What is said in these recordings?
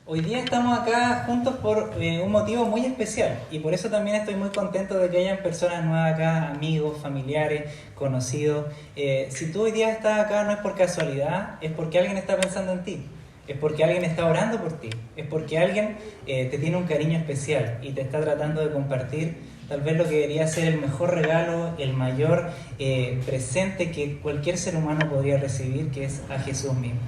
Hoy día estamos acá juntos por un motivo muy especial y por eso también estoy muy contento de que hayan personas nuevas acá, amigos, familiares, conocidos. Si tú hoy día estás acá no es por casualidad, es porque alguien está pensando en ti, es porque alguien está orando por ti, es porque alguien te tiene un cariño especial y te está tratando de compartir tal vez lo que debería ser el mejor regalo, el mayor presente que cualquier ser humano podría recibir, que es a Jesús mismo.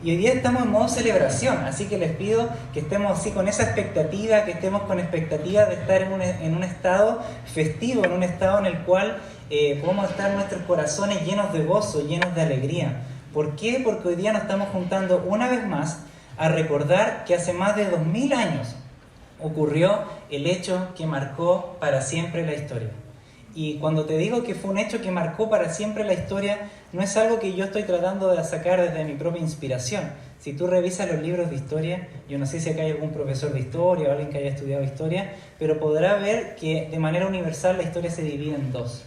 Y hoy día estamos en modo celebración, así que les pido que estemos así con esa expectativa, que estemos con expectativa de estar en un estado festivo, en un estado en el cual podamos estar nuestros corazones llenos de gozo, llenos de alegría. ¿Por qué? Porque hoy día nos estamos juntando una vez más a recordar que hace más de 2000 años ocurrió el hecho que marcó para siempre la historia. Y cuando te digo que fue un hecho que marcó para siempre la historia, no es algo que yo estoy tratando de sacar desde mi propia inspiración. Si tú revisas los libros de historia, yo no sé si acá hay algún profesor de historia o alguien que haya estudiado historia, pero podrá ver que de manera universal la historia se divide en dos.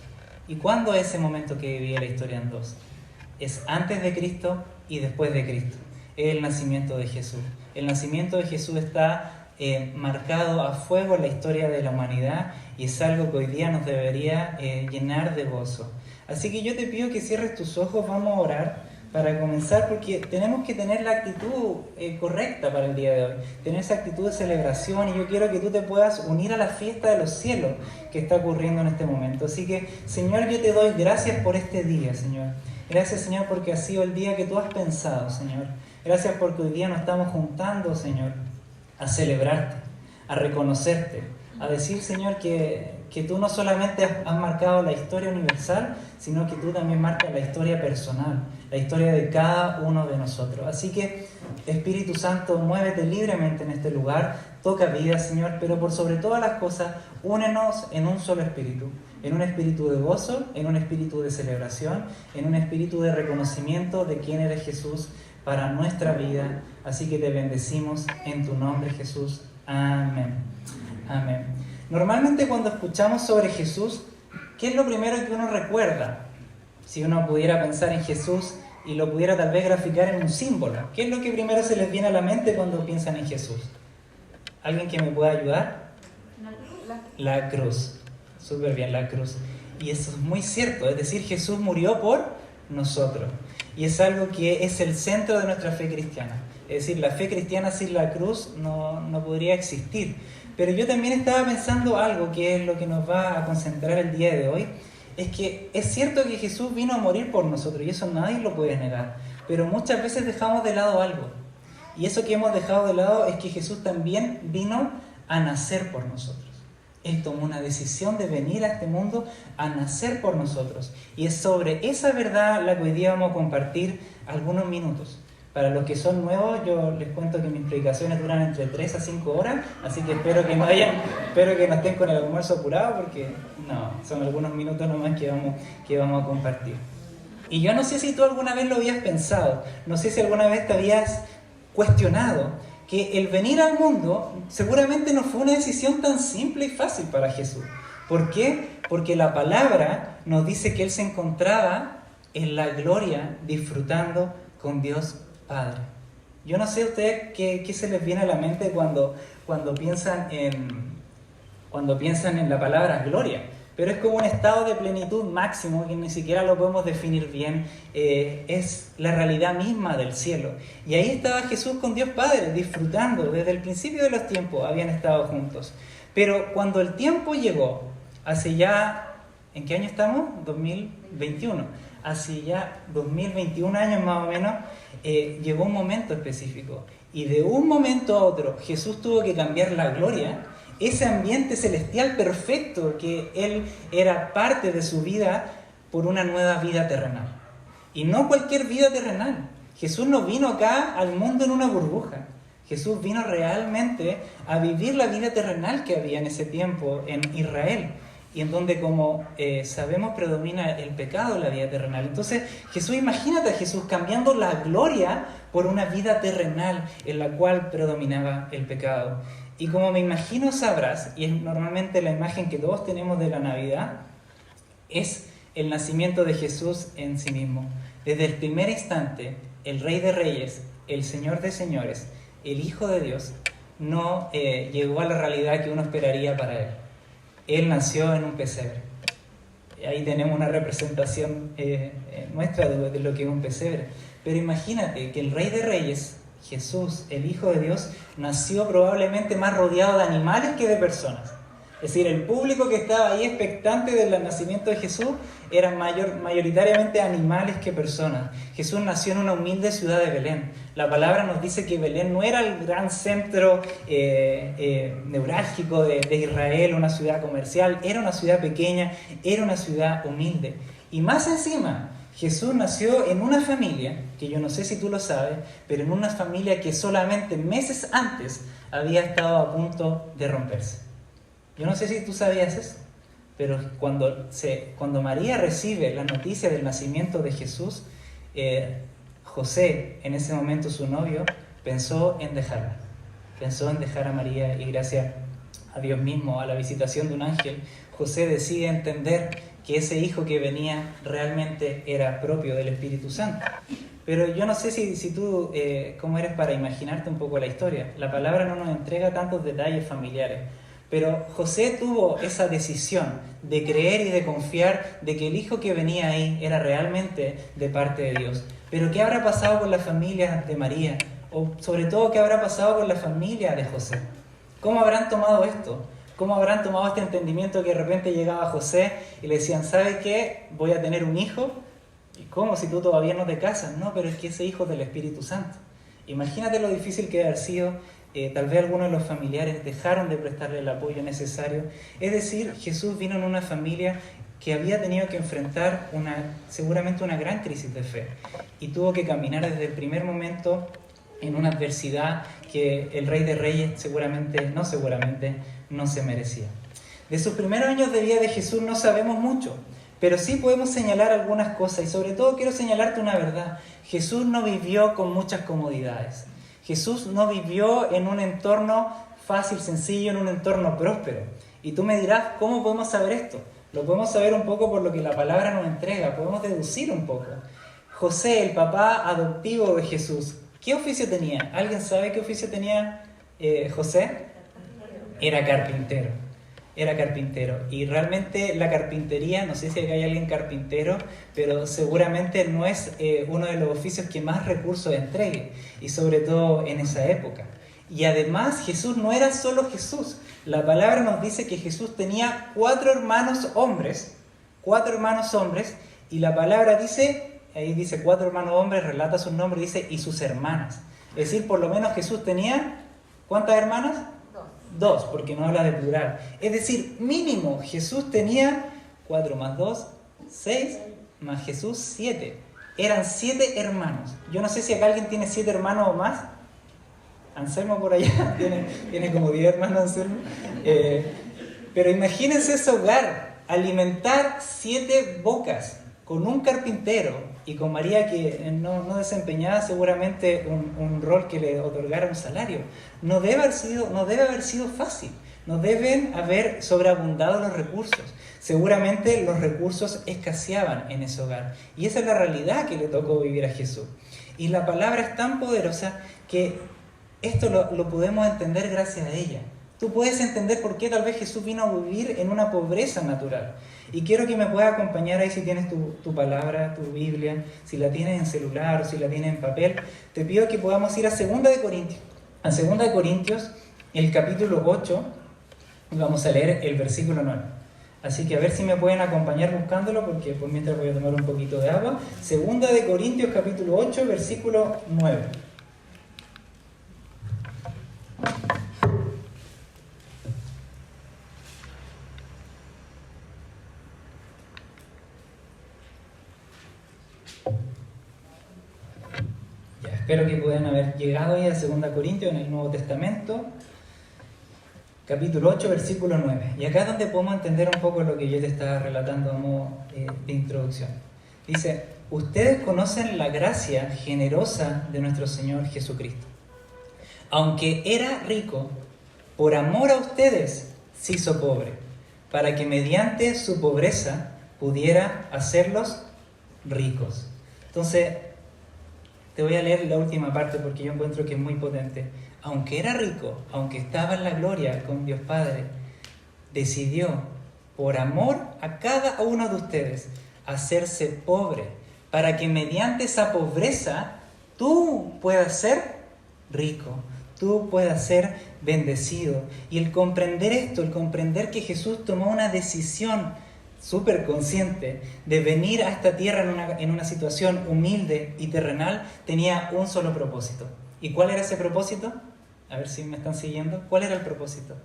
¿Y cuándo es ese momento que divide la historia en dos? Es antes de Cristo y después de Cristo. Es el nacimiento de Jesús. El nacimiento de Jesús está marcado a fuego en la historia de la humanidad y es algo que hoy día nos debería llenar de gozo. Así que yo te pido que cierres tus ojos, vamos a orar para comenzar, porque tenemos que tener la actitud correcta para el día de hoy, tener esa actitud de celebración, y yo quiero que tú te puedas unir a la fiesta de los cielos que está ocurriendo en este momento. Así que, Señor, yo te doy gracias por este día, Señor. Gracias, Señor, porque ha sido el día que tú has pensado, Señor. Gracias porque hoy día nos estamos juntando, Señor, a celebrarte, a reconocerte, a decir, Señor, que tú no solamente has marcado la historia universal, sino que tú también marcas la historia personal, la historia de cada uno de nosotros. Así que, Espíritu Santo, muévete libremente en este lugar, toca vida, Señor, pero por sobre todas las cosas, únenos en un solo espíritu, en un espíritu de gozo, en un espíritu de celebración, en un espíritu de reconocimiento de quién eres Jesús para nuestra vida. Así que te bendecimos en tu nombre, Jesús. Amén. Amén. Normalmente cuando escuchamos sobre Jesús, ¿qué es lo primero que uno recuerda? Si uno pudiera pensar en Jesús y lo pudiera tal vez graficar en un símbolo, ¿qué es lo que primero se les viene a la mente cuando piensan en Jesús? ¿Alguien que me pueda ayudar? La cruz. Súper bien, la cruz. Y eso es muy cierto, es decir, Jesús murió por nosotros. Y es algo que es el centro de nuestra fe cristiana. Es decir, la fe cristiana sin la cruz no podría existir. Pero yo también estaba pensando algo que es lo que nos va a concentrar el día de hoy. Es que es cierto que Jesús vino a morir por nosotros y eso nadie lo puede negar. Pero muchas veces dejamos de lado algo. Y eso que hemos dejado de lado es que Jesús también vino a nacer por nosotros. Él tomó una decisión de venir a este mundo a nacer por nosotros. Y es sobre esa verdad la que hoy día vamos a compartir algunos minutos. Para los que son nuevos, yo les cuento que mis predicaciones duran entre 3 a 5 horas, así que espero que no estén con el almuerzo apurado, porque no, son algunos minutos nomás que vamos a compartir. Y yo no sé si tú alguna vez lo habías pensado, no sé si alguna vez te habías cuestionado que el venir al mundo seguramente no fue una decisión tan simple y fácil para Jesús. ¿Por qué? Porque la palabra nos dice que Él se encontraba en la gloria disfrutando con Dios Padre. Yo no sé a ustedes qué se les viene a la mente cuando piensan en la palabra gloria. Pero es como un estado de plenitud máximo que ni siquiera lo podemos definir bien. Es la realidad misma del cielo. Y ahí estaba Jesús con Dios Padre, disfrutando. Desde el principio de los tiempos habían estado juntos. Pero cuando el tiempo llegó, hace ya, ¿en qué año estamos? 2021. Hace ya 2021 años más o menos, llegó un momento específico. Y de un momento a otro, Jesús tuvo que cambiar la gloria, ese ambiente celestial perfecto que Él era parte de su vida, por una nueva vida terrenal. Y no cualquier vida terrenal. Jesús no vino acá al mundo en una burbuja. Jesús vino realmente a vivir la vida terrenal que había en ese tiempo en Israel. Y en donde, como sabemos, predomina el pecado en la vida terrenal. Entonces, Jesús, imagínate a Jesús cambiando la gloria por una vida terrenal en la cual predominaba el pecado. Y como me imagino sabrás, y es normalmente la imagen que todos tenemos de la Navidad, es el nacimiento de Jesús en sí mismo. Desde el primer instante, el Rey de Reyes, el Señor de Señores, el Hijo de Dios, no llegó a la realidad que uno esperaría para Él. Él nació en un pesebre. Ahí tenemos una representación nuestra de lo que es un pesebre. Pero imagínate que el Rey de Reyes, Jesús, el Hijo de Dios, nació probablemente más rodeado de animales que de personas. Es decir, el público que estaba ahí expectante del nacimiento de Jesús eran mayoritariamente animales que personas. Jesús nació en una humilde ciudad de Belén. La palabra nos dice que Belén no era el gran centro neurálgico de Israel, una ciudad comercial, era una ciudad pequeña, era una ciudad humilde. Y más encima, Jesús nació en una familia, que yo no sé si tú lo sabes, pero en una familia que solamente meses antes había estado a punto de romperse. Yo no sé si tú sabías eso, pero cuando María recibe la noticia del nacimiento de Jesús, José, en ese momento su novio, pensó en dejarla. Pensó en dejar a María y gracias a Dios mismo, a la visitación de un ángel, José decide entender que ese hijo que venía realmente era propio del Espíritu Santo. Pero yo no sé si tú, cómo eres para imaginarte un poco la historia. La palabra no nos entrega tantos detalles familiares. Pero José tuvo esa decisión de creer y de confiar de que el hijo que venía ahí era realmente de parte de Dios. Pero ¿qué habrá pasado con la familia de María? O sobre todo, ¿qué habrá pasado con la familia de José? ¿Cómo habrán tomado esto? ¿Cómo habrán tomado este entendimiento que de repente llegaba José y le decían, ¿sabe qué? Voy a tener un hijo. ¿Y cómo? Si tú todavía no te casas. No, pero es que ese hijo es del Espíritu Santo. Imagínate lo difícil que debe haber sido. Tal vez algunos de los familiares dejaron de prestarle el apoyo necesario. Es decir, Jesús vino en una familia que había tenido que enfrentar seguramente una gran crisis de fe y tuvo que caminar desde el primer momento en una adversidad que el Rey de Reyes seguramente no se merecía. De sus primeros años de vida de Jesús no sabemos mucho, pero sí podemos señalar algunas cosas y sobre todo quiero señalarte una verdad. Jesús no vivió con muchas comodidades. Jesús no vivió en un entorno fácil, sencillo, en un entorno próspero. Y tú me dirás, ¿cómo podemos saber esto? Lo podemos saber un poco por lo que la palabra nos entrega, podemos deducir un poco. José, el papá adoptivo de Jesús, ¿qué oficio tenía? ¿Alguien sabe qué oficio tenía José? Era carpintero. Era carpintero. Y realmente la carpintería, no sé si hay alguien carpintero, pero seguramente no es uno de los oficios que más recursos entregue, y sobre todo en esa época. Y además Jesús no era solo Jesús. La palabra nos dice que Jesús tenía 4 hermanos hombres, y la palabra dice, ahí dice 4 hermanos hombres, relata sus nombres, dice, y sus hermanas. Es decir, por lo menos Jesús tenía, ¿cuántas hermanas? 2, porque no habla de plural. Es decir, mínimo, Jesús tenía 4 más 2, 6, más Jesús 7. Eran 7 hermanos. Yo no sé si acá alguien tiene 7 hermanos o más. Anselmo por allá, tiene como 10 hermanos Anselmo. Pero imagínense ese hogar, alimentar 7 bocas con un carpintero y con María que no desempeñaba seguramente un rol que le otorgara un salario. No debe haber sido fácil. No deben haber sobreabundado los recursos. Seguramente los recursos escaseaban en ese hogar. Y esa es la realidad que le tocó vivir a Jesús. Y la palabra es tan poderosa que esto lo podemos entender gracias a ella. Tú puedes entender por qué tal vez Jesús vino a vivir en una pobreza natural. Y quiero que me puedas acompañar ahí si tienes tu palabra, tu Biblia, si la tienes en celular o si la tienes en papel. Te pido que podamos ir a 2 de Corintios. A 2 de Corintios, el capítulo 8, vamos a leer el versículo 9. Así que a ver si me pueden acompañar buscándolo, porque por mientras voy a tomar un poquito de agua. 2 de Corintios, capítulo 8, versículo 9. Espero que puedan haber llegado ya a 2 Corintios en el Nuevo Testamento, capítulo 8, versículo 9. Y acá es donde podemos entender un poco lo que yo te estaba relatando a modo de introducción. Dice, ustedes conocen la gracia generosa de nuestro Señor Jesucristo. Aunque era rico, por amor a ustedes se hizo pobre, para que mediante su pobreza pudiera hacerlos ricos. Entonces, Te voy a leer la última parte porque yo encuentro que es muy potente. Aunque era rico, aunque estaba en la gloria con Dios Padre, decidió, por amor a cada uno de ustedes, hacerse pobre, para que mediante esa pobreza tú puedas ser rico, tú puedas ser bendecido. Y el comprender esto, el comprender que Jesús tomó una decisión súper consciente de venir a esta tierra en una situación humilde y terrenal, tenía un solo propósito. ¿Y cuál era ese propósito? A ver si me están siguiendo. ¿Cuál era el propósito?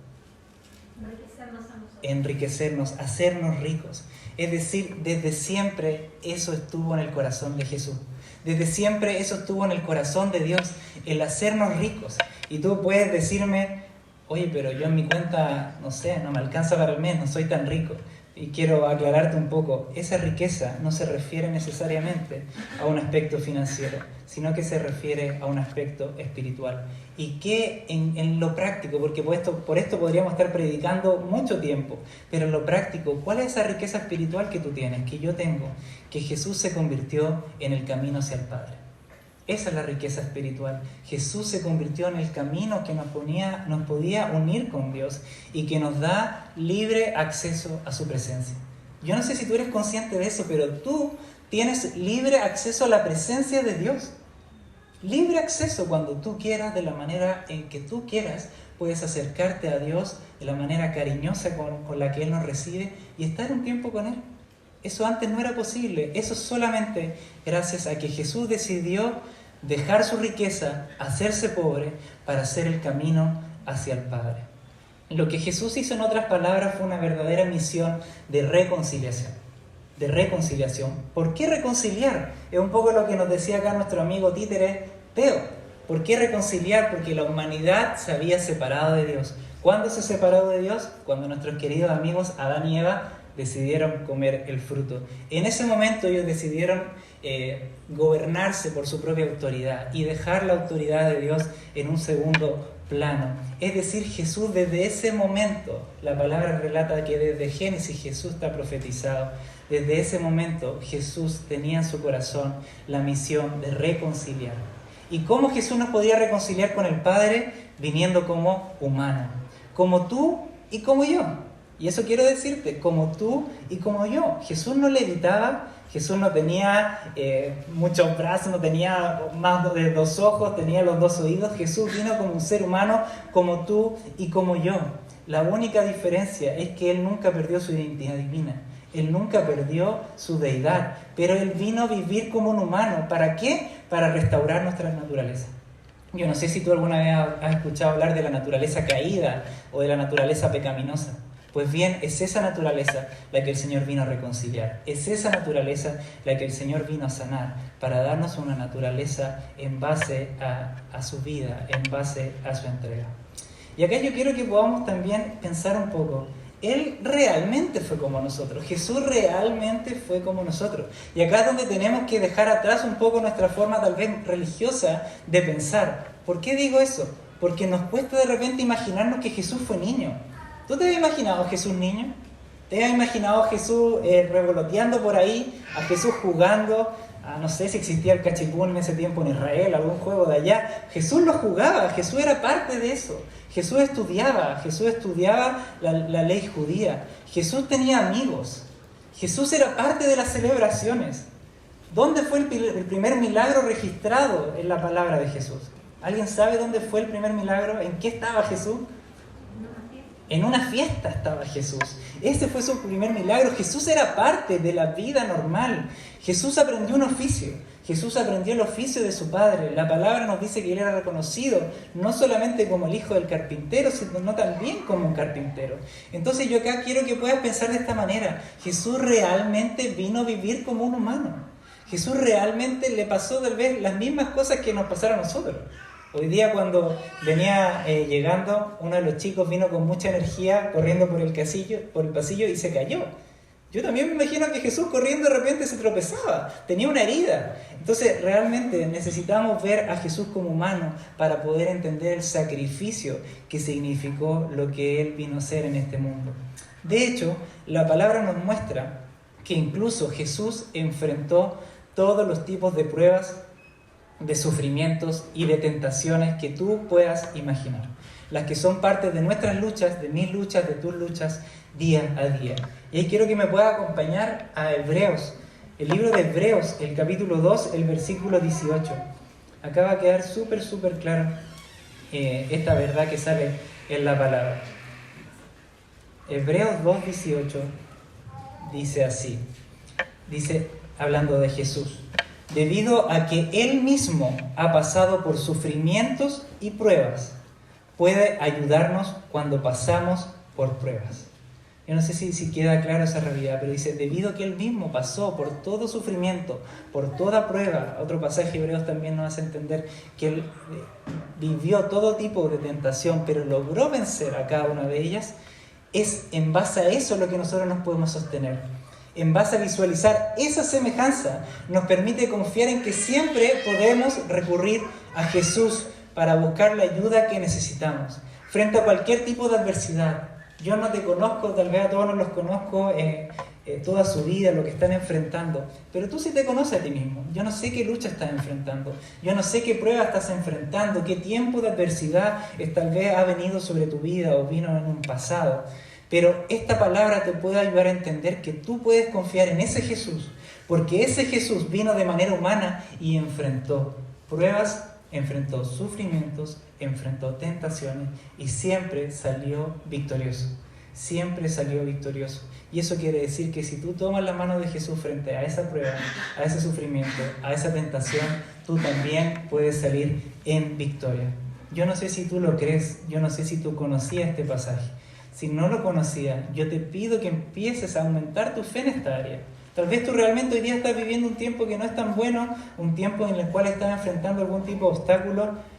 Enriquecernos a nosotros. Enriquecernos, hacernos ricos. Es decir, desde siempre eso estuvo en el corazón de Jesús. Desde siempre eso estuvo en el corazón de Dios, el hacernos ricos. Y tú puedes decirme, oye, pero yo en mi cuenta, no sé, no me alcanza para el mes, no soy tan rico. Y quiero aclararte un poco, esa riqueza no se refiere necesariamente a un aspecto financiero, sino que se refiere a un aspecto espiritual. Y que en lo práctico, porque por esto podríamos estar predicando mucho tiempo, pero en lo práctico, ¿cuál es esa riqueza espiritual que tú tienes, que yo tengo? Que Jesús se convirtió en el camino hacia el Padre. Esa es la riqueza espiritual. Jesús se convirtió en el camino que nos podía unir con Dios y que nos da libre acceso a su presencia. Yo no sé si tú eres consciente de eso, pero tú tienes libre acceso a la presencia de Dios. Libre acceso cuando tú quieras, de la manera en que tú quieras, puedes acercarte a Dios de la manera cariñosa con la que Él nos recibe y estar un tiempo con Él. Eso antes no era posible. Eso solamente gracias a que Jesús decidió dejar su riqueza, hacerse pobre, para hacer el camino hacia el Padre. Lo que Jesús hizo, en otras palabras, fue una verdadera misión de reconciliación. De reconciliación. ¿Por qué reconciliar? Es un poco lo que nos decía acá nuestro amigo títere Teo. ¿Por qué reconciliar? Porque la humanidad se había separado de Dios. ¿Cuándo se separó de Dios? Cuando nuestros queridos amigos Adán y Eva decidieron comer el fruto. En ese momento ellos decidieron gobernarse por su propia autoridad y dejar la autoridad de Dios en un segundo plano. Es decir, Jesús desde ese momento, la palabra relata que desde Génesis Jesús está profetizado, desde ese momento Jesús tenía en su corazón la misión de reconciliar. ¿Y cómo Jesús nos podía reconciliar con el Padre? Viniendo como humano, como tú y como yo. Y eso quiero decirte, como tú y como yo. Jesús no levitaba, Jesús no tenía muchos brazos, no tenía más de 2 ojos, tenía los 2 oídos. Jesús vino como un ser humano, como tú y como yo. La única diferencia es que Él nunca perdió su identidad divina. Él nunca perdió su deidad, pero Él vino a vivir como un humano. ¿Para qué? Para restaurar nuestra naturaleza. Yo no sé si tú alguna vez has escuchado hablar de la naturaleza caída o de la naturaleza pecaminosa. Pues bien, es esa naturaleza la que el Señor vino a reconciliar. Es esa naturaleza la que el Señor vino a sanar, para darnos una naturaleza en base a su vida, en base a su entrega. Y acá yo quiero que podamos también pensar un poco. Él realmente fue como nosotros. Jesús realmente fue como nosotros. Y acá es donde tenemos que dejar atrás un poco nuestra forma tal vez religiosa de pensar. ¿Por qué digo eso? Porque nos cuesta de repente imaginarnos que Jesús fue niño. ¿Tú te habías imaginado a Jesús niño? ¿Te habías imaginado a Jesús revoloteando por ahí? ¿A Jesús jugando? No sé si existía el cachipún en ese tiempo en Israel, algún juego de allá. Jesús lo jugaba, Jesús era parte de eso. Jesús estudiaba la ley judía. Jesús tenía amigos. Jesús era parte de las celebraciones. ¿Dónde fue el primer milagro registrado en la palabra de Jesús? ¿Alguien sabe dónde fue el primer milagro? ¿En qué estaba Jesús? En una fiesta estaba Jesús. Ese fue su primer milagro. Jesús era parte de la vida normal. Jesús aprendió un oficio. Jesús aprendió el oficio de su padre. La palabra nos dice que él era reconocido no solamente como el hijo del carpintero, sino también como un carpintero. Entonces yo acá quiero que puedas pensar de esta manera. Jesús realmente vino a vivir como un humano. Jesús realmente le pasó tal vez las mismas cosas que nos pasaron a nosotros. Hoy día cuando venía llegando, uno de los chicos vino con mucha energía corriendo por el pasillo y se cayó. Yo también me imagino que Jesús corriendo de repente se tropezaba, tenía una herida. Entonces realmente necesitamos ver a Jesús como humano para poder entender el sacrificio que significó lo que Él vino a hacer en este mundo. De hecho, la palabra nos muestra que incluso Jesús enfrentó todos los tipos de pruebas de sufrimientos y de tentaciones que tú puedas imaginar. Las que son parte de nuestras luchas, de mis luchas, de tus luchas, día a día. Y ahí quiero que me pueda acompañar a Hebreos, el libro de Hebreos, el capítulo 2, el versículo 18. Acá va a quedar súper claro esta verdad que sale en la palabra. Hebreos 2:18 dice así, dice hablando de Jesús: debido a que Él mismo ha pasado por sufrimientos y pruebas, puede ayudarnos cuando pasamos por pruebas. Yo no sé si queda claro esa realidad, pero dice, debido a que Él mismo pasó por todo sufrimiento, por toda prueba. Otro pasaje de Hebreos también nos hace entender que Él vivió todo tipo de tentación, pero logró vencer a cada una de ellas. Es en base a eso lo que nosotros nos podemos sostener. En base a visualizar esa semejanza, nos permite confiar en que siempre podemos recurrir a Jesús para buscar la ayuda que necesitamos frente a cualquier tipo de adversidad. Yo no te conozco, tal vez a todos no los conozco toda su vida, lo que están enfrentando, pero tú sí te conoces a ti mismo. Yo no sé qué lucha estás enfrentando, yo no sé qué prueba estás enfrentando, qué tiempo de adversidad tal vez ha venido sobre tu vida o vino en un pasado, pero esta palabra te puede ayudar a entender que tú puedes confiar en ese Jesús, porque ese Jesús vino de manera humana y enfrentó pruebas, enfrentó sufrimientos, enfrentó tentaciones y siempre salió victorioso. Siempre salió victorioso. Y eso quiere decir que si tú tomas la mano de Jesús frente a esa prueba, a ese sufrimiento, a esa tentación, tú también puedes salir en victoria. Yo no sé si tú lo crees, yo no sé si tú conocías este pasaje. Si no lo conocías, yo te pido que empieces a aumentar tu fe en esta área. Tal vez tú realmente hoy día estás viviendo un tiempo que no es tan bueno, un tiempo en el cual estás enfrentando algún tipo de obstáculo.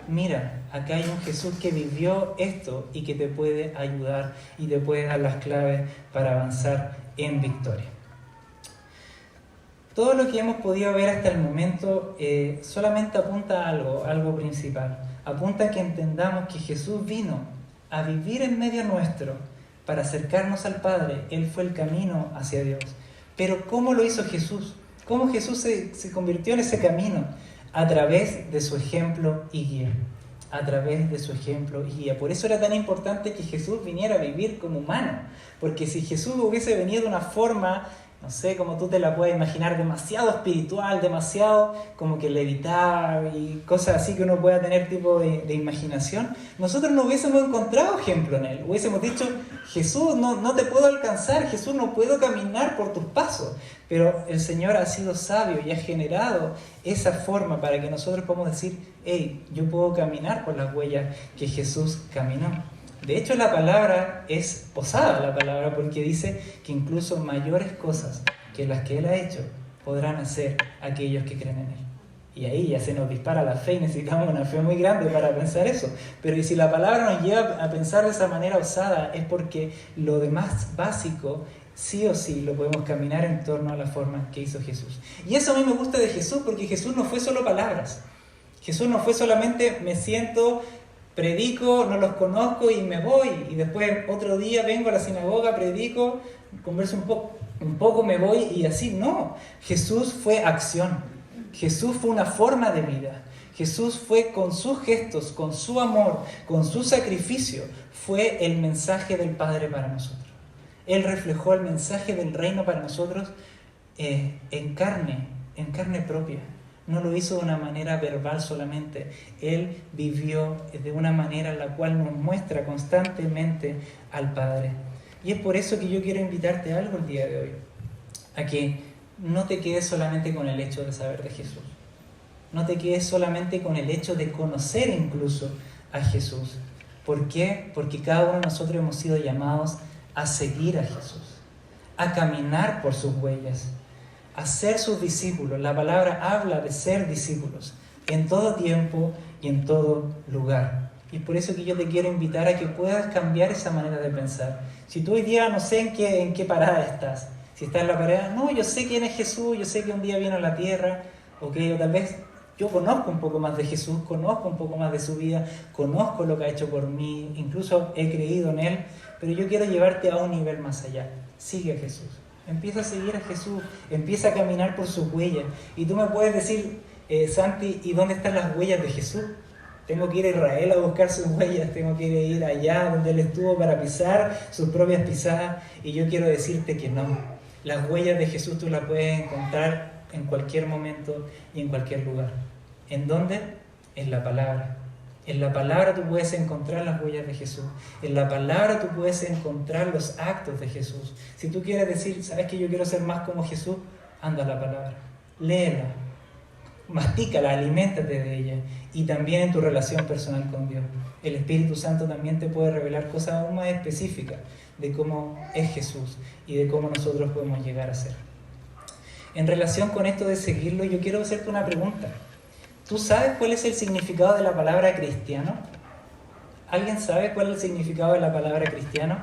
Mira, acá hay un Jesús que vivió esto y que te puede ayudar y te puede dar las claves para avanzar en victoria. Todo lo que hemos podido ver hasta el momento solamente apunta a algo principal. Apunta a que entendamos que Jesús vino a vivir en medio nuestro para acercarnos al Padre. Él fue el camino hacia Dios. Pero ¿cómo lo hizo Jesús? ¿Cómo Jesús se convirtió en ese camino? A través de su ejemplo y guía. A través de su ejemplo y guía. Por eso era tan importante que Jesús viniera a vivir como humano. Porque si Jesús hubiese venido de una forma, no sé, como tú te la puedes imaginar, demasiado espiritual, demasiado como que levitar y cosas así que uno pueda tener tipo de imaginación, nosotros no hubiésemos encontrado ejemplo en él. Hubiésemos dicho, Jesús, no te puedo alcanzar, Jesús, no puedo caminar por tus pasos. Pero el Señor ha sido sabio y ha generado esa forma para que nosotros podamos decir, hey, yo puedo caminar por las huellas que Jesús caminó. De hecho, la palabra es osada, la palabra, porque dice que incluso mayores cosas que las que Él ha hecho podrán hacer aquellos que creen en Él. Y ahí ya se nos dispara la fe y necesitamos una fe muy grande para pensar eso. Pero y si la palabra nos lleva a pensar de esa manera osada, es porque lo demás básico, sí o sí, lo podemos caminar en torno a la forma que hizo Jesús. Y eso a mí me gusta de Jesús, porque Jesús no fue solo palabras. Jesús no fue solamente me siento, predico, no los conozco y me voy. Y después otro día vengo a la sinagoga, predico, converso un poco, me voy y así. No, Jesús fue acción. Jesús fue una forma de vida. Jesús fue con sus gestos, con su amor, con su sacrificio, fue el mensaje del Padre para nosotros. Él reflejó el mensaje del reino para nosotros en carne propia. No lo hizo de una manera verbal solamente. Él vivió de una manera en la cual nos muestra constantemente al Padre. Y es por eso que yo quiero invitarte a algo el día de hoy. A que no te quedes solamente con el hecho de saber de Jesús. No te quedes solamente con el hecho de conocer incluso a Jesús. ¿Por qué? Porque cada uno de nosotros hemos sido llamados a seguir a Jesús, a caminar por sus huellas, a ser sus discípulos. La palabra habla de ser discípulos en todo tiempo y en todo lugar. Y es por eso que yo te quiero invitar a que puedas cambiar esa manera de pensar. Si tú hoy día no sé en qué parada estás, si estás en la parada, no, yo sé quién es Jesús, yo sé que un día vino a la tierra, okay, o tal vez yo conozco un poco más de Jesús, conozco un poco más de su vida, conozco lo que ha hecho por mí, incluso he creído en Él, pero yo quiero llevarte a un nivel más allá. Sigue a Jesús, empieza a seguir a Jesús, empieza a caminar por sus huellas. Y tú me puedes decir, Santi, ¿y dónde están las huellas de Jesús? Tengo que ir a Israel a buscar sus huellas, tengo que ir allá donde Él estuvo para pisar sus propias pisadas. Y yo quiero decirte que no. Las huellas de Jesús tú las puedes encontrar en cualquier momento y en cualquier lugar. ¿En dónde? En la palabra. En la palabra tú puedes encontrar las huellas de Jesús. En la palabra tú puedes encontrar los actos de Jesús. Si tú quieres decir, ¿sabes que yo quiero ser más como Jesús? Anda a la palabra. Léela. Mastícala, aliméntate de ella. Y también en tu relación personal con Dios. El Espíritu Santo también te puede revelar cosas aún más específicas de cómo es Jesús y de cómo nosotros podemos llegar a ser. En relación con esto de seguirlo, yo quiero hacerte una pregunta. ¿Tú sabes cuál es el significado de la palabra cristiano? ¿Alguien sabe cuál es el significado de la palabra cristiano?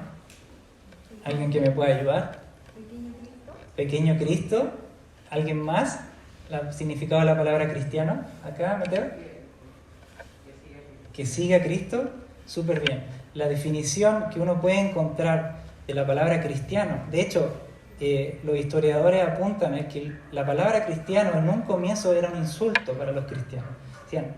¿Alguien que me pueda ayudar? Pequeño Cristo. ¿Alguien más? ¿El significado de la palabra cristiano? Acá, Mateo. Que siga a Cristo. Súper bien. La definición que uno puede encontrar de la palabra cristiano, de hecho, los historiadores apuntan es que la palabra cristiano en un comienzo era un insulto para los cristianos. Decían,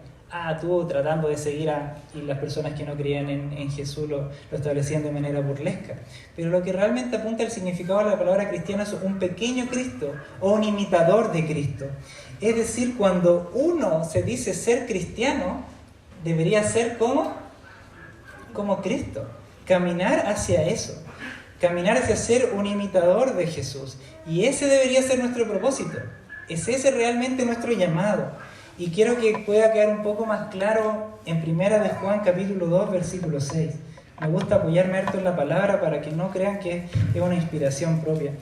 tú tratando de seguir y las personas que no creían en Jesús lo establecían de manera burlesca. Pero lo que realmente apunta el significado de la palabra cristiano es un pequeño Cristo o un imitador de Cristo. Es decir, cuando uno se dice ser cristiano, debería ser como Cristo, caminar hacia eso. Caminar hacia ser un imitador de Jesús. Y ese debería ser nuestro propósito. Es ese realmente nuestro llamado. Y quiero que pueda quedar un poco más claro en 1 de Juan capítulo 2, versículo 6. Me gusta apoyarme harto en la palabra para que no crean que es una inspiración propia.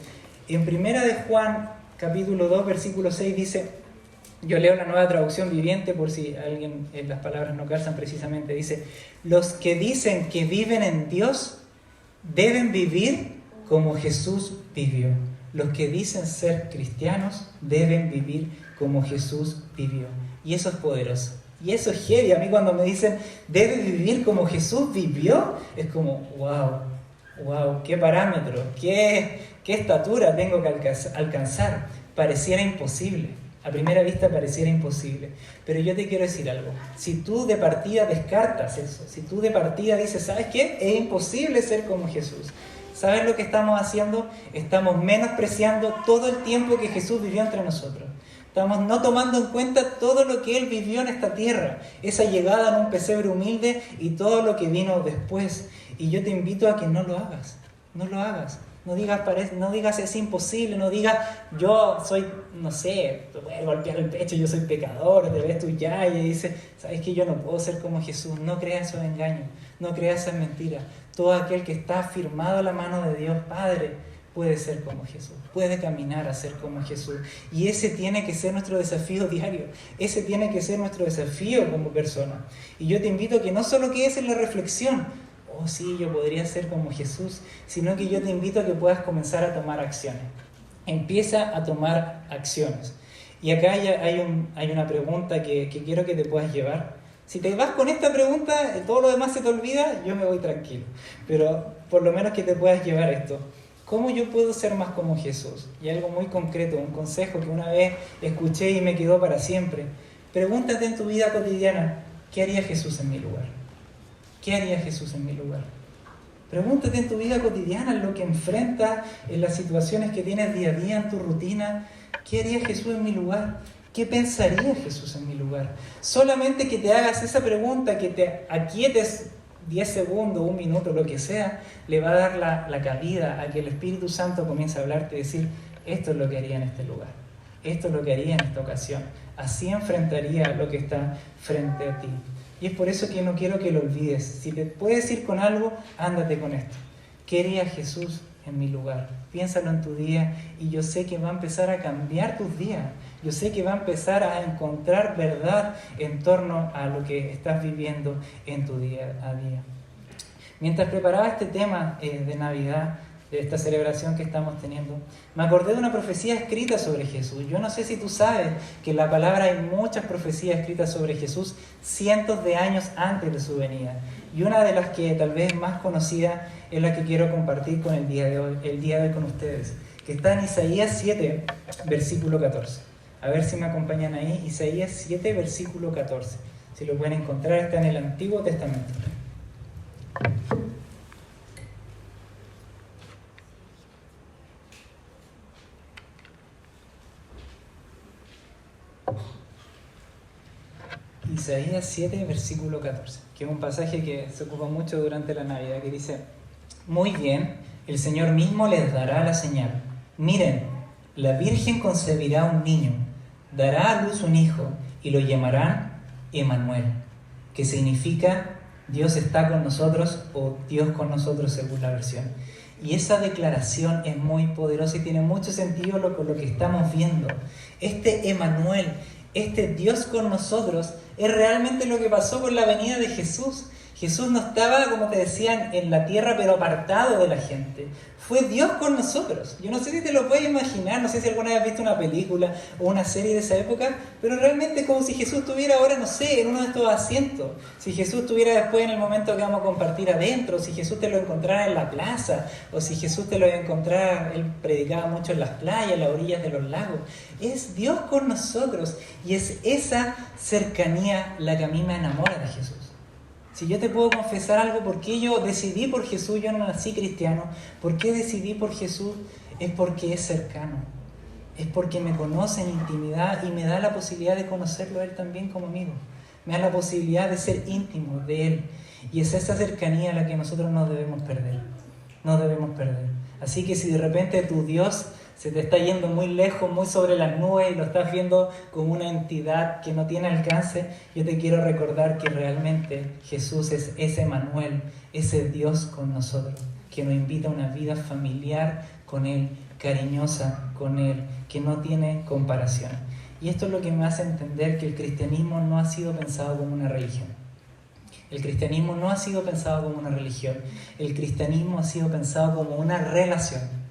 En 1 de Juan capítulo 2, versículo 6 dice, yo leo la Nueva Traducción Viviente por si alguien las palabras no calzan precisamente, dice, los que dicen que viven en Dios deben vivir como Jesús vivió. Los que dicen ser cristianos deben vivir como Jesús vivió. Y eso es poderoso. Y eso es heavy. A mí cuando me dicen, debe vivir como Jesús vivió, es como, wow, qué parámetro, qué estatura tengo que alcanzar. Pareciera imposible. A primera vista pareciera imposible. Pero yo te quiero decir algo. Si tú de partida descartas eso, si tú de partida dices, ¿sabes qué? Es imposible ser como Jesús. ¿Sabes lo que estamos haciendo? Estamos menospreciando todo el tiempo que Jesús vivió entre nosotros. Estamos no tomando en cuenta todo lo que Él vivió en esta tierra. Esa llegada en un pesebre humilde y todo lo que vino después. Y yo te invito a que no lo hagas. No lo hagas. No digas es imposible, no digas yo soy, no sé, te voy a golpear el pecho, yo soy pecador, te ves tú ya y dices, ¿sabes que yo no puedo ser como Jesús? No creas esos engaños, no creas esas mentiras. Todo aquel que está firmado a la mano de Dios Padre puede ser como Jesús, puede caminar a ser como Jesús. Y ese tiene que ser nuestro desafío diario, ese tiene que ser nuestro desafío como persona. Y yo te invito a que no solo quedes en la reflexión, oh sí, yo podría ser como Jesús, sino que yo te invito a que puedas comenzar a tomar acciones. Empieza a tomar acciones. Y acá hay una pregunta que quiero que te puedas llevar. Si te vas con esta pregunta, todo lo demás se te olvida, yo me voy tranquilo. Pero por lo menos que te puedas llevar esto. ¿Cómo yo puedo ser más como Jesús? Y algo muy concreto, un consejo que una vez escuché y me quedó para siempre. Pregúntate en tu vida cotidiana, ¿qué haría Jesús en mi lugar? ¿Qué haría Jesús en mi lugar? Pregúntate en tu vida cotidiana, en lo que enfrentas, en las situaciones que tienes día a día, en tu rutina. ¿Qué haría Jesús en mi lugar? ¿Qué pensaría Jesús en mi lugar? Solamente que te hagas esa pregunta, que te aquietes 10 segundos, 1 minuto, lo que sea, le va a dar la cabida a que el Espíritu Santo comience a hablarte y decir, esto es lo que haría en este lugar. Esto es lo que haría en esta ocasión. Así enfrentaría lo que está frente a ti. Y es por eso que no quiero que lo olvides. Si te puedes ir con algo, ándate con esto. ¿Qué haría Jesús en mi lugar? Piénsalo en tu día y yo sé que va a empezar a cambiar tus días. Yo sé que va a empezar a encontrar verdad en torno a lo que estás viviendo en tu día a día. Mientras preparaba este tema de Navidad, de esta celebración que estamos teniendo, me acordé de una profecía escrita sobre Jesús. Yo no sé si tú sabes que en la palabra hay muchas profecías escritas sobre Jesús cientos de años antes de su venida. Y una de las que tal vez más conocida es la que quiero compartir el día de hoy con ustedes, que está en Isaías 7, versículo 14. A ver si me acompañan ahí. Isaías 7, versículo 14. Si lo pueden encontrar, está en el Antiguo Testamento. Isaías 7, versículo 14, que es un pasaje que se ocupa mucho durante la Navidad, que dice: muy bien, el Señor mismo les dará la señal. Miren, la Virgen concebirá un niño, dará a luz un hijo, y lo llamarán Emmanuel, que significa Dios está con nosotros, o Dios con nosotros según la versión. Y esa declaración es muy poderosa y tiene mucho sentido con lo que estamos viendo. Este Emmanuel, este Dios con nosotros, es realmente lo que pasó con la venida de Jesús. Jesús no estaba, como te decían, en la tierra, pero apartado de la gente. Fue Dios con nosotros. Yo no sé si te lo puedes imaginar, no sé si alguna vez has visto una película o una serie de esa época, pero realmente es como si Jesús estuviera ahora, no sé, en uno de estos asientos. Si Jesús estuviera después en el momento que vamos a compartir adentro, si Jesús te lo encontrara en la plaza, o si Jesús te lo encontrara, él predicaba mucho en las playas, en las orillas de los lagos. Es Dios con nosotros y es esa cercanía la que a mí me enamora de Jesús. Si yo te puedo confesar algo, ¿por qué yo decidí por Jesús? Yo no nací cristiano. ¿Por qué decidí por Jesús? Es porque es cercano. Es porque me conoce en intimidad y me da la posibilidad de conocerlo a Él también como amigo. Me da la posibilidad de ser íntimo de Él. Y es esa cercanía la que nosotros no debemos perder. No debemos perder. Así que si de repente tu Dios se te está yendo muy lejos, muy sobre las nubes y lo estás viendo como una entidad que no tiene alcance, yo te quiero recordar que realmente Jesús es ese Emmanuel, ese Dios con nosotros, que nos invita a una vida familiar con Él, cariñosa con Él, que no tiene comparación. Y esto es lo que me hace entender que el cristianismo no ha sido pensado como una religión. El cristianismo no ha sido pensado como una religión. El cristianismo ha sido pensado como una relación.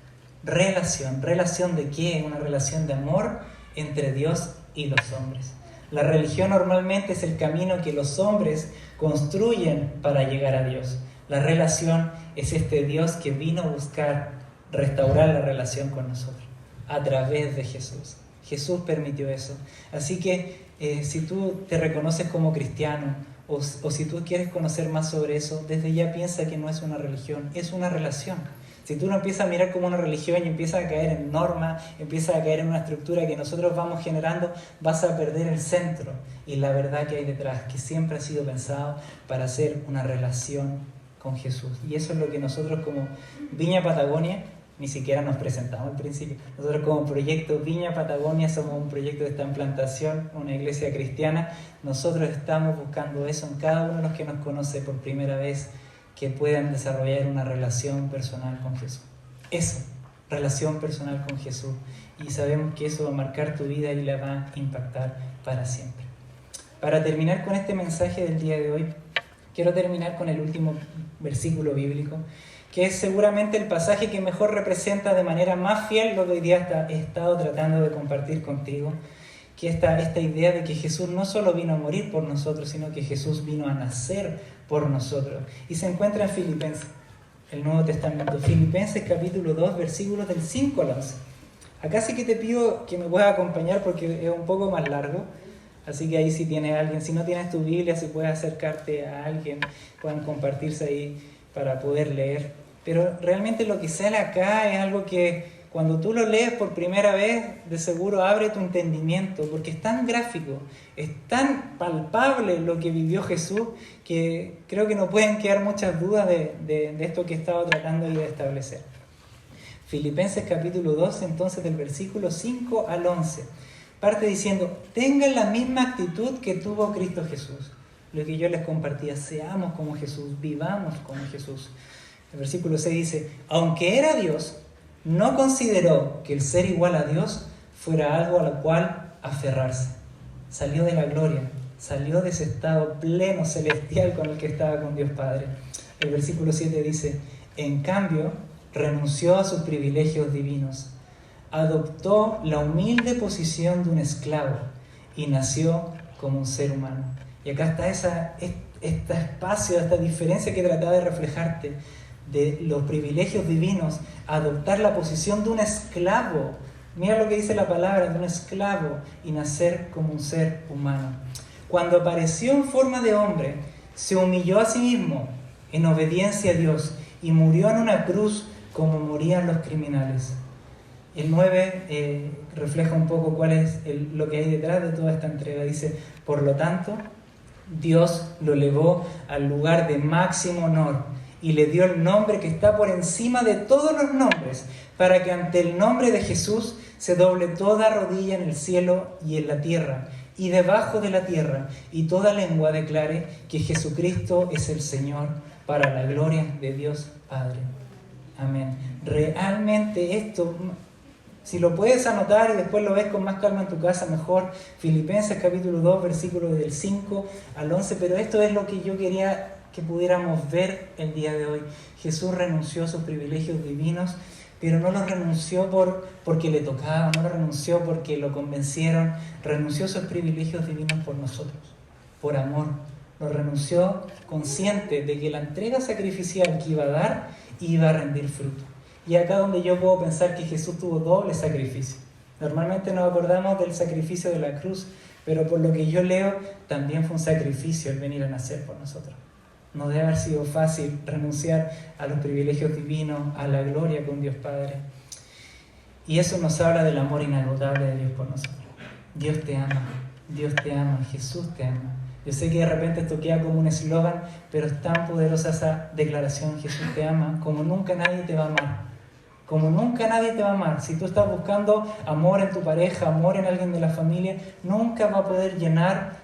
¿Relación de qué? Una relación de amor entre Dios y los hombres. La religión normalmente es el camino que los hombres construyen para llegar a Dios. La relación es este Dios que vino a buscar restaurar la relación con nosotros a través de Jesús. Jesús permitió eso. Así que si tú te reconoces como cristiano o si tú quieres conocer más sobre eso, desde ya piensa que no es una religión, es una relación. Si tú lo empiezas a mirar como una religión y empiezas a caer en normas, empiezas a caer en una estructura que nosotros vamos generando, vas a perder el centro y la verdad que hay detrás, que siempre ha sido pensado para hacer una relación con Jesús. Y eso es lo que nosotros como Viña Patagonia, ni siquiera nos presentamos al principio, nosotros como proyecto Viña Patagonia somos un proyecto de esta implantación, una iglesia cristiana. Nosotros estamos buscando eso en cada uno de los que nos conoce por primera vez, que puedan desarrollar una relación personal con Jesús. Eso, relación personal con Jesús. Y sabemos que eso va a marcar tu vida y la va a impactar para siempre. Para terminar con este mensaje del día de hoy, quiero terminar con el último versículo bíblico, que es seguramente el pasaje que mejor representa de manera más fiel lo que hoy día he estado tratando de compartir contigo, que esta idea de que Jesús no solo vino a morir por nosotros, sino que Jesús vino a nacer por nosotros. Y se encuentra en Filipenses, el Nuevo Testamento. Filipenses capítulo 2, versículos del 5 al 11. Acá sí que te pido que me puedas acompañar porque es un poco más largo. Así que ahí si tienes alguien, si no tienes tu Biblia, si puedes acercarte a alguien, puedan compartirse ahí para poder leer. Pero realmente lo que sale acá es algo que cuando tú lo lees por primera vez, de seguro abre tu entendimiento, porque es tan gráfico, es tan palpable lo que vivió Jesús, que creo que no pueden quedar muchas dudas de esto que he estado tratando de establecer. Filipenses capítulo 2, entonces del versículo 5 al 11, parte diciendo: tengan la misma actitud que tuvo Cristo Jesús. Lo que yo les compartía, seamos como Jesús, vivamos como Jesús. El versículo 6 dice: aunque era Dios, no consideró que el ser igual a Dios fuera algo a lo cual aferrarse. Salió de la gloria, salió de ese estado pleno celestial con el que estaba con Dios Padre. El versículo 7 dice: en cambio, renunció a sus privilegios divinos, adoptó la humilde posición de un esclavo y nació como un ser humano. Y acá está este espacio, esta diferencia que trataba de reflejarte, de los privilegios divinos, adoptar la posición de un esclavo Mira lo que dice la palabra de un esclavo y nacer como un ser humano. Cuando apareció en forma de hombre, se humilló a sí mismo en obediencia a Dios y murió en una cruz como morían los criminales. El 9 refleja un poco cuál es lo que hay detrás de toda esta entrega. Dice, por lo tanto, Dios lo elevó al lugar de máximo honor y le dio el nombre que está por encima de todos los nombres, para que ante el nombre de Jesús se doble toda rodilla en el cielo y en la tierra y debajo de la tierra, y toda lengua declare que Jesucristo es el Señor, para la gloria de Dios Padre. Amén. Realmente esto, si lo puedes anotar y después lo ves con más calma en tu casa, mejor. Filipenses capítulo 2, versículos del 5 al 11, pero esto es lo que yo quería que pudiéramos ver el día de hoy. Jesús renunció a sus privilegios divinos, pero no los renunció porque le tocaba, no lo renunció porque lo convencieron, renunció a sus privilegios divinos por nosotros, por amor. Lo renunció consciente de que la entrega sacrificial que iba a dar iba a rendir fruto. Y acá donde yo puedo pensar que Jesús tuvo doble sacrificio. Normalmente nos acordamos del sacrificio de la cruz, pero por lo que yo leo, también fue un sacrificio el venir a nacer por nosotros. No debe haber sido fácil renunciar a los privilegios divinos, a la gloria con Dios Padre. Y eso nos habla del amor inagotable de Dios por nosotros. Dios te ama, Jesús te ama. Yo sé que de repente esto queda como un eslogan, pero es tan poderosa esa declaración: Jesús te ama como nunca nadie te va a amar. Como nunca nadie te va a amar. Si tú estás buscando amor en tu pareja, amor en alguien de la familia, nunca va a poder llenar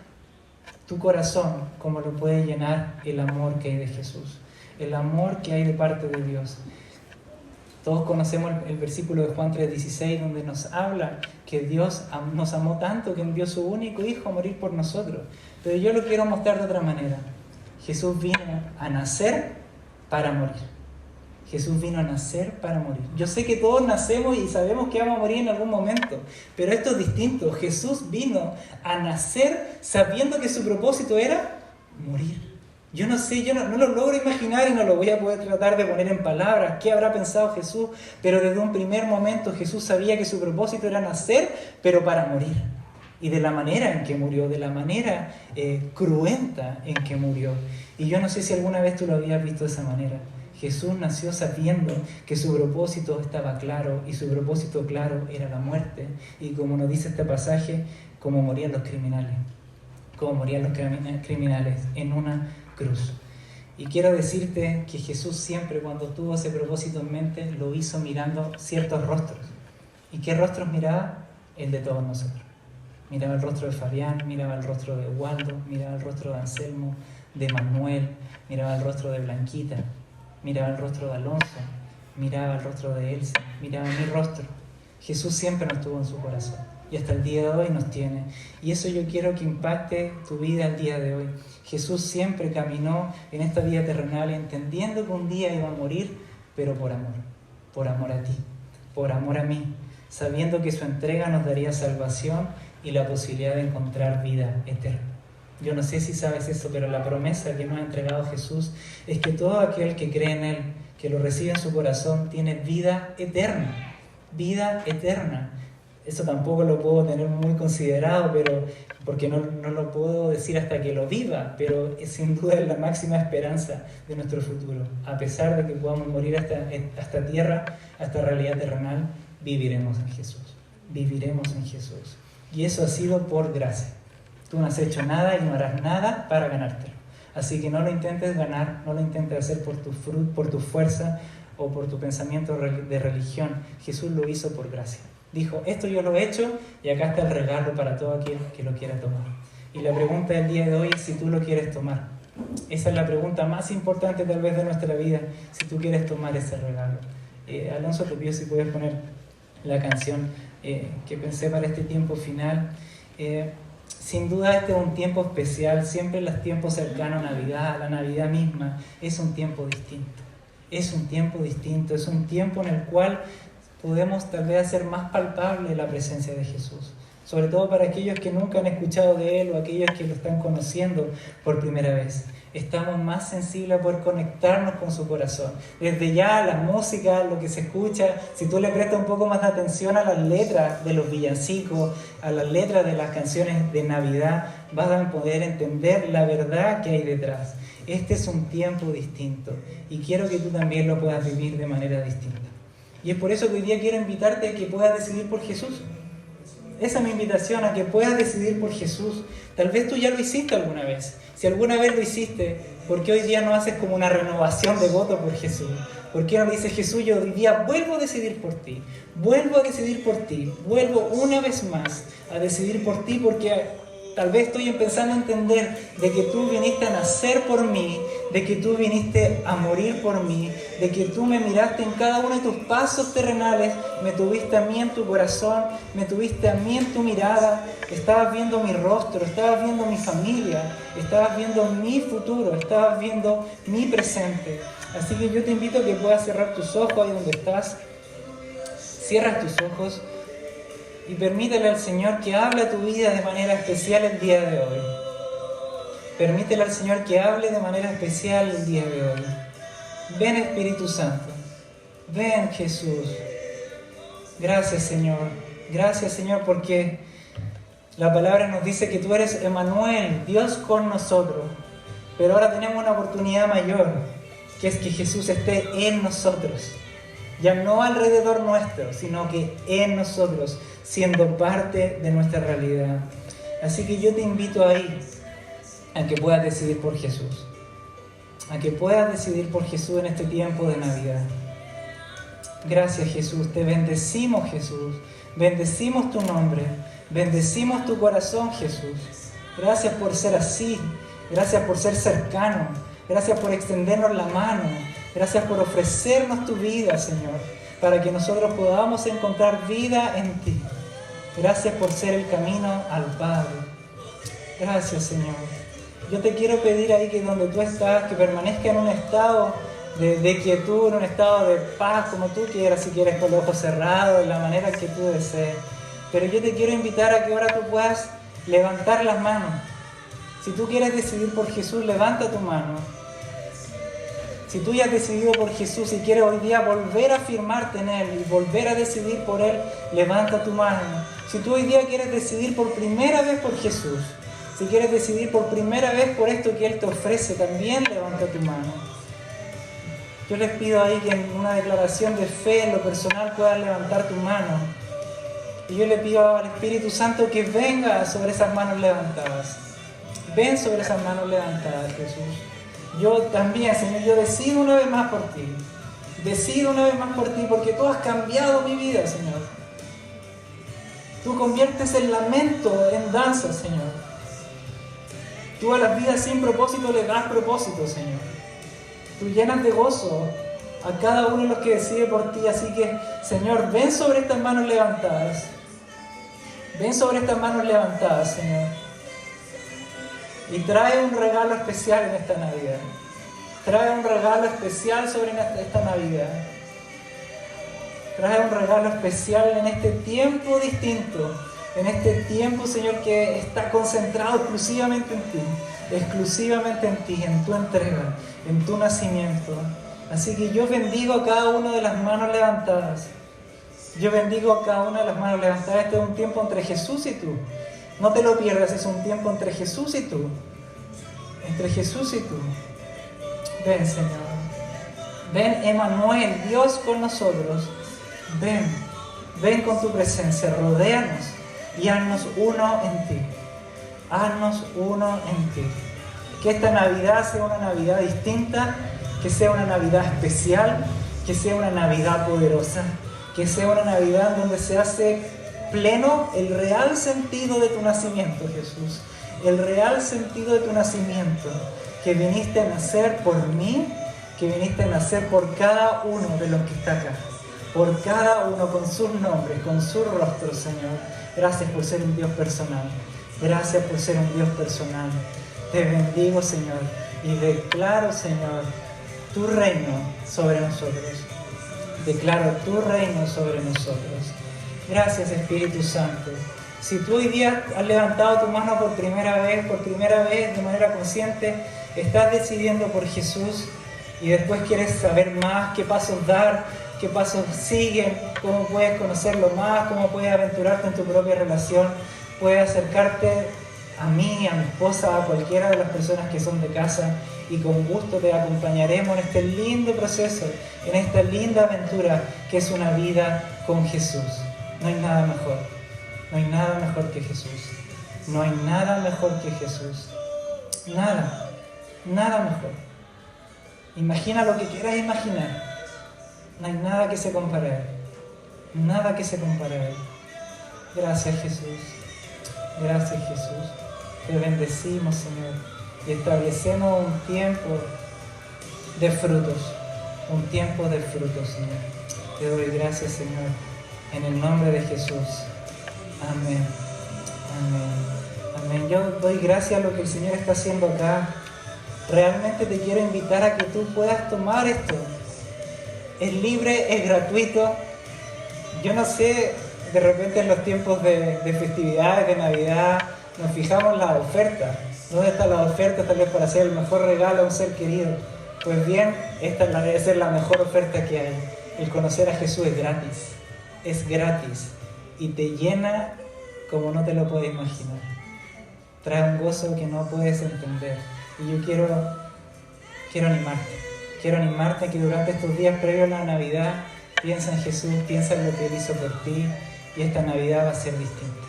tu corazón como lo puede llenar el amor que hay de Jesús, el amor que hay de parte de Dios. Todos conocemos el versículo de Juan 3:16, donde nos habla que Dios nos amó tanto que envió su único Hijo a morir por nosotros. Pero yo lo quiero mostrar de otra manera. Jesús vino a nacer para morir. Jesús vino a nacer para morir. Yo sé que todos nacemos y sabemos que vamos a morir en algún momento, pero esto es distinto. Jesús vino a nacer sabiendo que su propósito era morir. Yo no sé, yo no lo logro imaginar y no lo voy a poder tratar de poner en palabras qué habrá pensado Jesús, pero desde un primer momento Jesús sabía que su propósito era nacer, pero para morir. Y de la manera en que murió, de la manera cruenta en que murió. Y yo no sé si alguna vez tú lo habías visto de esa manera. Jesús nació sabiendo que su propósito estaba claro, y su propósito claro era la muerte. Y como nos dice este pasaje, como morían los criminales. Como morían los criminales en una cruz. Y quiero decirte que Jesús siempre, cuando tuvo ese propósito en mente, lo hizo mirando ciertos rostros. ¿Y qué rostros miraba? El de todos nosotros. Miraba el rostro de Fabián, miraba el rostro de Waldo, miraba el rostro de Anselmo, de Manuel, miraba el rostro de Blanquita, miraba el rostro de Alonso, miraba el rostro de Elsa, miraba mi rostro. Jesús siempre nos tuvo en su corazón y hasta el día de hoy nos tiene. Y eso yo quiero que impacte tu vida el día de hoy. Jesús siempre caminó en esta vida terrenal entendiendo que un día iba a morir, pero por amor a ti, por amor a mí, sabiendo que su entrega nos daría salvación y la posibilidad de encontrar vida eterna. Yo no sé si sabes eso, pero la promesa que nos ha entregado Jesús es que todo aquel que cree en Él, que lo recibe en su corazón, tiene vida eterna. Vida eterna. Eso tampoco lo puedo tener muy considerado, pero porque no lo puedo decir hasta que lo viva, pero sin duda es la máxima esperanza de nuestro futuro. A pesar de que podamos morir hasta tierra, hasta realidad terrenal, viviremos en Jesús. Viviremos en Jesús. Y eso ha sido por gracia. Tú no has hecho nada y no harás nada para ganártelo. Así que no lo intentes ganar, no lo intentes hacer por tu fuerza o por tu pensamiento de religión. Jesús lo hizo por gracia. Dijo, esto yo lo he hecho y acá está el regalo para todo aquel que lo quiera tomar. Y la pregunta del día de hoy es si tú lo quieres tomar. Esa es la pregunta más importante tal vez de nuestra vida, si tú quieres tomar ese regalo. Alonso, te pido si puedes poner la canción que pensé para este tiempo final. Sin duda este es un tiempo especial, siempre los tiempos cercanos a Navidad, la Navidad misma, es un tiempo distinto. Es un tiempo distinto, es un tiempo en el cual podemos tal vez hacer más palpable la presencia de Jesús. Sobre todo para aquellos que nunca han escuchado de Él o aquellos que lo están conociendo por primera vez. estamos más sensibles a poder conectarnos con su corazón. Desde ya la música, lo que se escucha, si tú le prestas un poco más de atención a las letras de los villancicos, a las letras de las canciones de Navidad, vas a poder entender la verdad que hay detrás. Este es un tiempo distinto y quiero que tú también lo puedas vivir de manera distinta. Y es por eso que hoy día quiero invitarte a que puedas decidir por Jesús. Esa es mi invitación, a que puedas decidir por Jesús. Tal vez tú ya lo hiciste alguna vez. Si alguna vez lo hiciste, ¿por qué hoy día no haces como una renovación de voto por Jesús? ¿Por qué no dices, Jesús, yo hoy día vuelvo a decidir por ti? Vuelvo a decidir por ti. Vuelvo una vez más a decidir por ti porque tal vez estoy empezando a entender de que tú viniste a nacer por mí, de que tú viniste a morir por mí, de que tú me miraste en cada uno de tus pasos terrenales, me tuviste a mí en tu corazón, me tuviste a mí en tu mirada, estabas viendo mi rostro, estabas viendo mi familia, estabas viendo mi futuro, estabas viendo mi presente. Así que yo te invito a que puedas cerrar tus ojos ahí donde estás, cierras tus ojos y permítele al Señor que hable a tu vida de manera especial el día de hoy. Permítele al Señor que hable de manera especial el día de hoy. Ven Espíritu Santo, ven Jesús. Gracias Señor, porque la palabra nos dice que tú eres Emmanuel, Dios con nosotros. Pero ahora tenemos una oportunidad mayor, que es que Jesús esté en nosotros. Ya no alrededor nuestro, sino que en nosotros, siendo parte de nuestra realidad. Así que yo te invito ahí a que puedas decidir por Jesús. A que puedas decidir por Jesús en este tiempo de Navidad. Gracias Jesús, te bendecimos Jesús. Bendecimos tu nombre. Bendecimos tu corazón Jesús. Gracias por ser así. Gracias por ser cercano. Gracias por extendernos la mano. Gracias por ofrecernos tu vida, Señor, para que nosotros podamos encontrar vida en ti. Gracias por ser el camino al Padre. Gracias, Señor. Yo te quiero pedir ahí que donde tú estás, que permanezca en un estado de quietud, en un estado de paz, como tú quieras, si quieres con los ojos cerrados, de la manera que tú desees. Pero yo te quiero invitar a que ahora tú puedas levantar las manos. Si tú quieres decidir por Jesús, levanta tu mano. Si tú ya has decidido por Jesús y quieres hoy día volver a afirmarte en Él y volver a decidir por Él, levanta tu mano. Si tú hoy día quieres decidir por primera vez por Jesús, si quieres decidir por primera vez por esto que Él te ofrece, también levanta tu mano. Yo les pido ahí que en una declaración de fe en lo personal puedas levantar tu mano. Y yo le pido al Espíritu Santo que venga sobre esas manos levantadas. Ven sobre esas manos levantadas, Jesús. Yo también, Señor, yo decido una vez más por ti. Decido una vez más por ti porque tú has cambiado mi vida, Señor. Tú conviertes el lamento en danza, Señor. Tú a las vidas sin propósito le das propósito, Señor. Tú llenas de gozo a cada uno de los que decide por ti. Así que, Señor, ven sobre estas manos levantadas. Ven sobre estas manos levantadas, Señor. Y trae un regalo especial en esta Navidad. Trae un regalo especial sobre esta Navidad. Trae un regalo especial en este tiempo distinto. En este tiempo, Señor, que está concentrado exclusivamente en ti. Exclusivamente en ti, en tu entrega, en tu nacimiento. Así que yo bendigo a cada una de las manos levantadas. Yo bendigo a cada una de las manos levantadas. Este es un tiempo entre Jesús y tú. No te lo pierdas, es un tiempo entre Jesús y tú. Entre Jesús y tú. Ven, Señor. Ven, Emmanuel, Dios con nosotros. Ven. Ven con tu presencia. Rodéanos y haznos uno en ti. Haznos uno en ti. Que esta Navidad sea una Navidad distinta. Que sea una Navidad especial. Que sea una Navidad poderosa. Que sea una Navidad donde se hace pleno el real sentido de tu nacimiento, Jesús. El real sentido de tu nacimiento. Que viniste a nacer por mí, que viniste a nacer por cada uno de los que está acá. Por cada uno con sus nombres, con su rostro, Señor. Gracias por ser un Dios personal. Gracias por ser un Dios personal. Te bendigo, Señor. Y declaro, Señor, tu reino sobre nosotros. Declaro tu reino sobre nosotros. Gracias, Espíritu Santo. Si tú hoy día has levantado tu mano por primera vez de manera consciente, estás decidiendo por Jesús y después quieres saber más, qué pasos dar, qué pasos siguen, cómo puedes conocerlo más, cómo puedes aventurarte en tu propia relación, puedes acercarte a mí, a mi esposa, a cualquiera de las personas que son de casa y con gusto te acompañaremos en este lindo proceso, en esta linda aventura que es una vida con Jesús. No hay nada mejor, no hay nada mejor que Jesús, no hay nada mejor que Jesús, nada, nada mejor. Imagina lo que quieras imaginar, no hay nada que se compare a Él, nada que se compare a Él. Gracias Jesús, gracias Jesús. Te bendecimos, Señor, y establecemos un tiempo de frutos, Señor. Te doy gracias, Señor, en el nombre de Jesús. Amén, amén, amén. Yo doy gracias a lo que el Señor está haciendo acá. Realmente te quiero invitar a que tú puedas tomar esto. Es libre, es gratuito. Yo no sé, de repente en los tiempos de festividades, de Navidad, nos fijamos en las ofertas. ¿Dónde está la oferta tal vez para hacer el mejor regalo a un ser querido? Pues bien, esta debe ser la mejor oferta que hay. El conocer a Jesús es gratis y te llena como no te lo puedes imaginar. Trae un gozo que no puedes entender. Y yo quiero animarte a que durante estos días previos a la Navidad piensa en Jesús, piensa en lo que Él hizo por ti y esta Navidad va a ser distinta.